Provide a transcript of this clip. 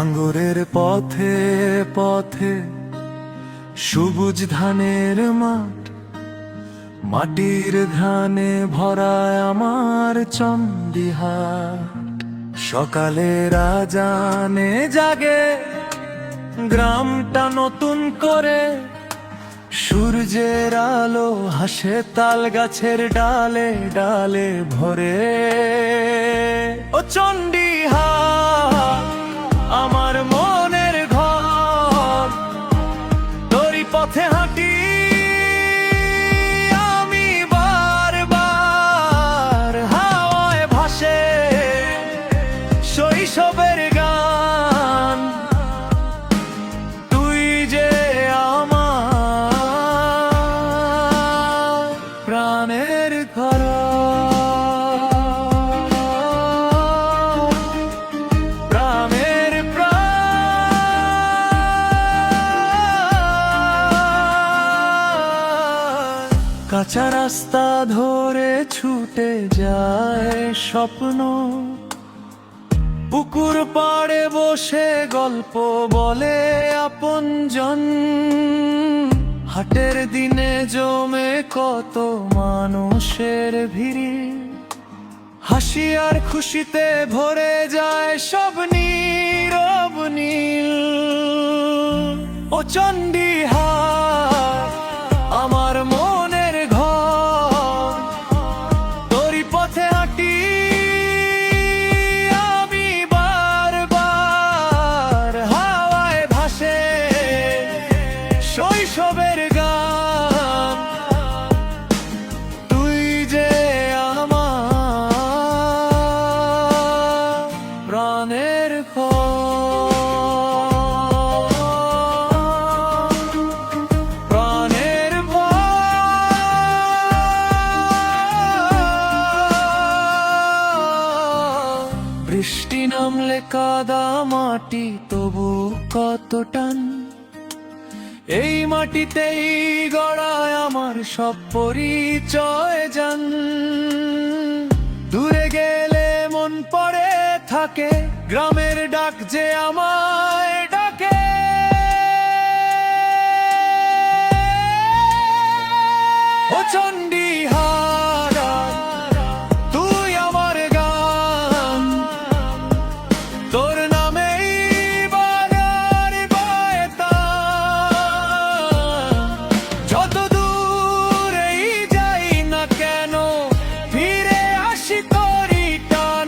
ভাঙ্গরের পথে পথে সবুজ ধানের মাঠ, মাটির ধানে ভরায় আমার চন্ডিহাট। সকালের আজানে জাগে গ্রামটা নতুন করে, সূর্যের আলো হাসে তাল গাছের ডালে ডালে ভরে। ও চন্ডিহাট আমার মনের ঘর, তোরই পথে হাঁটি আমি বারবার। হাওয়ায় ভাসে শৈশবের গান, তুই যে আমার প্রাণের ঘর। কাঁচা রাস্তা ধরে ছুটে যায় স্বপ্ন, পুকুর পাড়ে বসে গল্প বলে আপনজন। হাটের দিনে জমে কত মানুষের ভিড়, হাসি আর খুশিতে ভরে যায় সব নীরব নীল। ও চন্ডিহাট আমার মনের ঘর, তোরই পথে হাঁটি আমি বারবার। হাওয়ায় ভাসে শৈশবের গান, তুই যে আমার প্রাণের ঘর। বৃষ্টি নামলে কাদা মাটি, তবু কত টান। এই মাটিতেই গড়ায় আমার সব পরিচয় জান। দূরে গেলে মন পড়ে থাকে গ্রামের ডাক যে আমায় ডাকে। ও চন্ডিহাট তুই আমার গান, তোর নামেই বাগার বয়ে তান। যত দূরেই যাই না কেন ফিরে আসি তোরই টান।